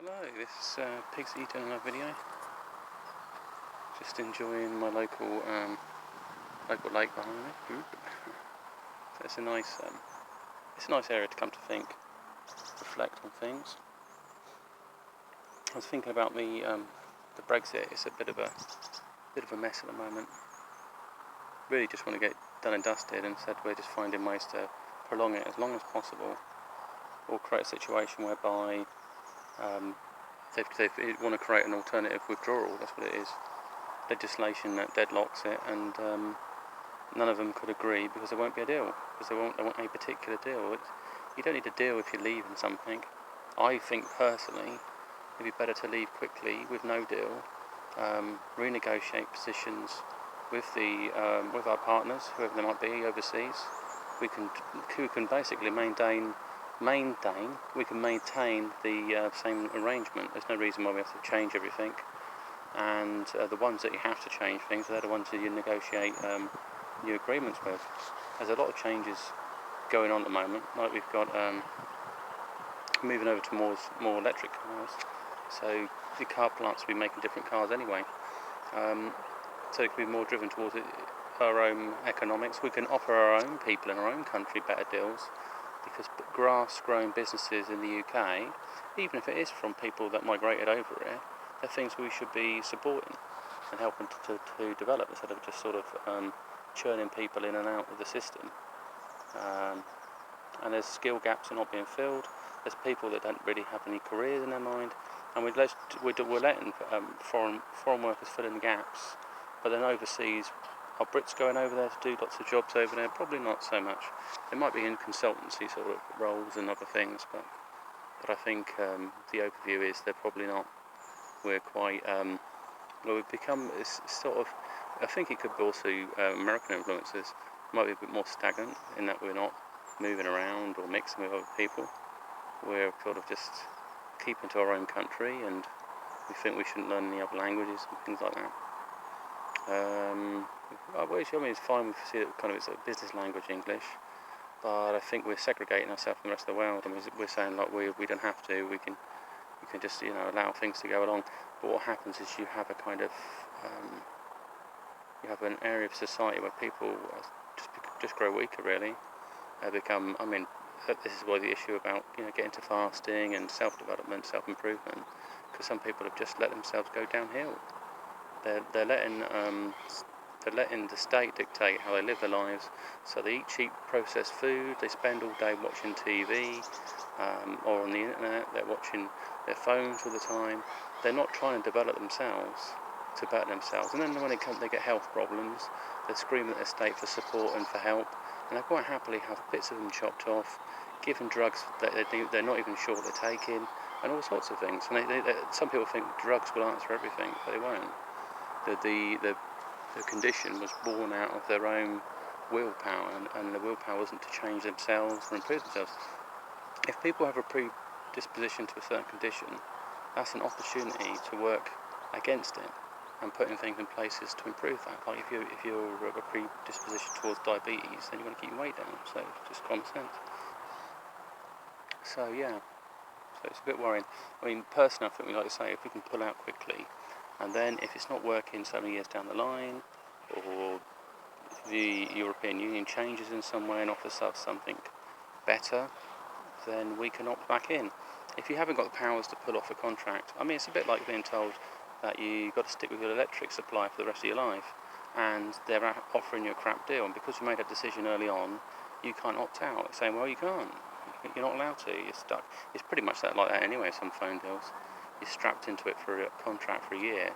Hello, this is Pigsy doing another video. Just enjoying my local lake behind me. So it's a nice area to come to think, reflect on things. I was thinking about the Brexit. It's a bit of a mess at the moment. Really, just want to get done and dusted, and said we're just finding ways to prolong it as long as possible, or create a situation whereby they want to create an alternative withdrawal. That's what it is. Legislation that deadlocks it, and none of them could agree because there won't be a deal, because they want a particular deal. You don't need a deal if you're leaving something. I think personally it'd be better to leave quickly with no deal, renegotiate positions with our partners, whoever they might be overseas. We can basically maintain the same arrangement. There's no reason why we have to change everything. And the ones that you have to change things, they're the ones that you negotiate new agreements with. There's a lot of changes going on at the moment. Like we've got moving over to more electric cars. So the car plants will be making different cars anyway. So it can be more driven towards our own economics. We can offer our own people in our own country better deals, because grass-grown businesses in the UK, even if it is from people that migrated over here, they're things we should be supporting and helping to develop, instead of just sort of churning people in and out of the system. And there's skill gaps that are not being filled. There's people that don't really have any careers in their mind, and we're letting foreign workers fill in the gaps. But then overseas, are Brits going over there to do lots of jobs over there? Probably not so much. They might be in consultancy sort of roles and other things, but I think the overview is they're probably not. We're quite we've become sort of. I think it could be also American influences. Might be a bit more stagnant in that we're not moving around or mixing with other people. We're sort of just keeping to our own country, and we think we shouldn't learn any other languages and things like that. Which I mean, it's fine. We see it kind of it's a business language, English, but I think we're segregating ourselves from the rest of the world. I mean, we're saying like we don't have to. We can just allow things to go along. But what happens is you have a kind of you have an area of society where people just grow weaker. Really, become. I mean, this is why the issue about getting to fasting and self-development, self-improvement, because some people have just let themselves go downhill. They're letting the state dictate how they live their lives. So they eat cheap processed food. They spend all day watching TV or on the internet. They're watching their phones all the time. They're not trying to develop themselves to better themselves. And then when they get health problems, they're screaming at the state for support and for help. And they quite happily have bits of them chopped off, given drugs that they're not even sure what they're taking, and all sorts of things. And some people think drugs will answer everything, but they won't. The condition was born out of their own willpower, and the willpower wasn't to change themselves or improve themselves. If people have a predisposition to a certain condition, that's an opportunity to work against it and putting things in places to improve that. Like if you're a predisposition towards diabetes, then you want to keep your weight down. So it's just common sense. So yeah, so it's a bit worrying. I mean, personally, I think we like to say if we can pull out quickly. And then if it's not working so many years down the line, or the European Union changes in some way and offers us something better, then we can opt back in. If you haven't got the powers to pull off a contract, I mean, it's a bit like being told that you've got to stick with your electric supply for the rest of your life, and they're offering you a crap deal, and because you made that decision early on, you can't opt out. It's saying, well, you can't. You're not allowed to. You're stuck. It's pretty much like that anyway, some phone deals. You're strapped into it for a contract for a year,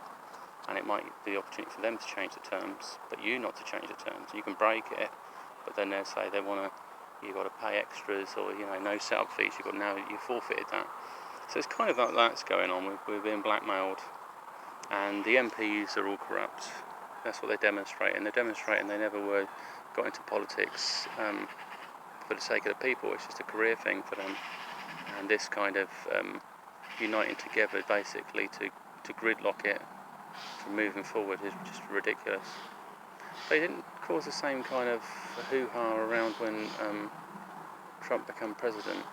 and it might be the opportunity for them to change the terms, but you not to change the terms. You can break it, but then they'll say you've got to pay extras, or no setup fees. You forfeited that. So it's kind of like that's going on. We're being blackmailed, and the MPs are all corrupt. That's what they're demonstrating. They're demonstrating they never got into politics for the sake of the people. It's just a career thing for them, and this kind of uniting together basically to gridlock it from moving forward is just ridiculous. They didn't cause the same kind of hoo-ha around when Trump became president.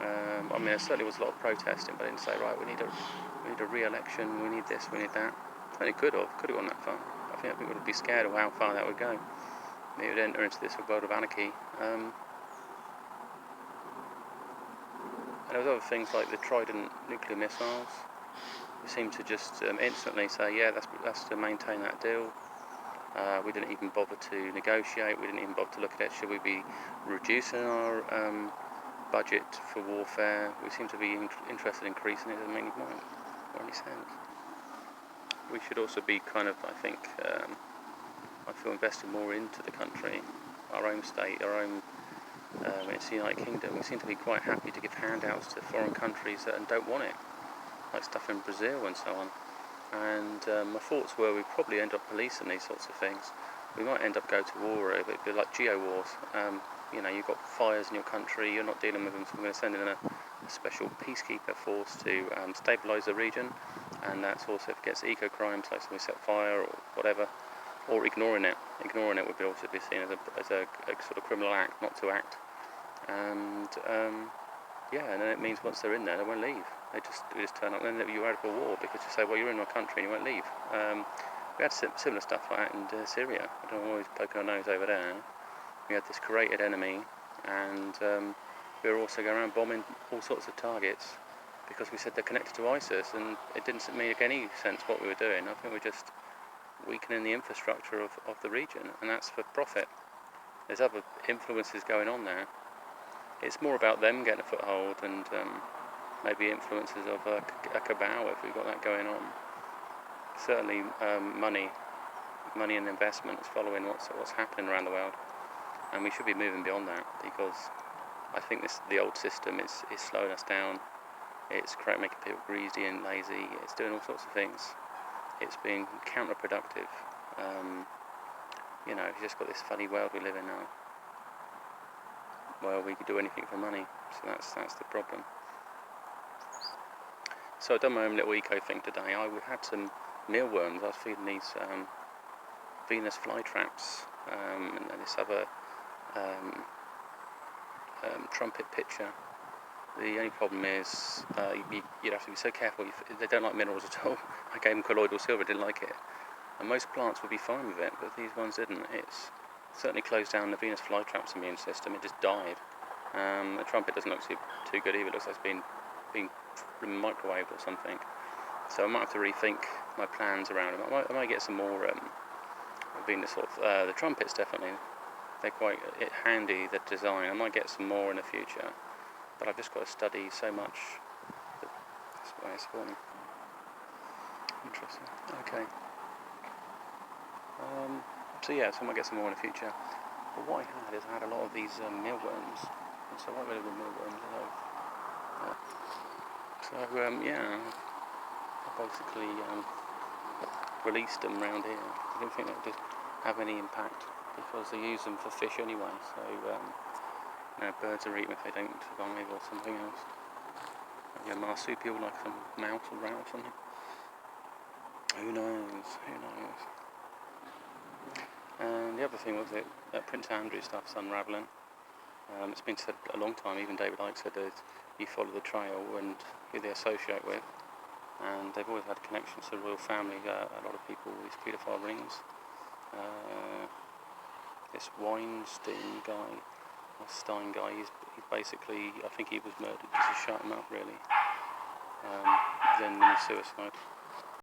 I mean, there certainly was a lot of protesting, but I didn't say, right, we need a re-election, we need this, we need that. Certainly could have gone that far. I think people would be scared of how far that would go. It would enter into this world of anarchy. And there was other things like the Trident nuclear missiles. We seemed to just instantly say, yeah, that's to maintain that deal. We didn't even bother to negotiate. We didn't even bother to look at it. Should we be reducing our budget for warfare? We seem to be interested in increasing it. It doesn't make any sense. We should also be kind of, I think, I feel investing more into the country, our own state, our own. It's the United Kingdom. We seem to be quite happy to give handouts to foreign countries that don't want it, like stuff in Brazil and so on. And my thoughts were we'd probably end up policing these sorts of things. We might end up going to war over it. It'd be like geo-wars. You've got fires in your country, you're not dealing with them, so we're going to send in a special peacekeeper force to stabilise the region, and that's also against eco-crimes, like somebody set fire or whatever, or ignoring it. Ignoring it would be also be seen as a sort of criminal act, not to act. And and then it means once they're in there, they won't leave. They just turn up, and then you're out of a war because you say, well, you're in my country and you won't leave. We had similar stuff like that in Syria. I don't always poke our nose over there. We had this created enemy, and we were also going around bombing all sorts of targets because we said they're connected to ISIS, and it didn't make any sense what we were doing. I think we're just weakening the infrastructure of the region, and that's for profit. There's other influences going on there. It's more about them getting a foothold and maybe influences of a cabal if we've got that going on. Certainly money and investment is following what's happening around the world, and we should be moving beyond that because I think the old system is slowing us down. It's making people greedy and lazy. It's doing all sorts of things. It's being counterproductive. You've just got this funny world we live in now. Well, we could do anything for money, so that's the problem. So I've done my own little eco thing today. I had some mealworms. I was feeding these Venus flytraps and this other trumpet pitcher. The only problem is you'd have to be so careful. They don't like minerals at all. I gave them colloidal silver, didn't like it. And most plants would be fine with it, but these ones didn't. It's certainly closed down the Venus flytrap's immune system. It just died. The trumpet doesn't look too good either. It looks like it's been microwaved or something. So I might have to rethink my plans around them. I might get some more Venus sort of the trumpets definitely. They're quite handy, the design. I might get some more in the future, but I've just got to study so much. That's why it's for me. Interesting. Okay. So I might get some more in the future. But what I had a lot of these mealworms, and so what really good mealworms I basically released them around here. I didn't think that would have any impact because they use them for fish anyway. So birds are eaten if they don't survive or something else. Maybe a marsupial like some mouse or rat or something. Who knows? And the other thing was that Prince Andrew stuff's unravelling. It's been said a long time, even David Icke said that you follow the trail and who they associate with. And they've always had connections to the royal family, a lot of people with these paedophile rings. This Weinstein guy, or Stein guy, he's basically, I think he was murdered just to shut him up really. Then suicide.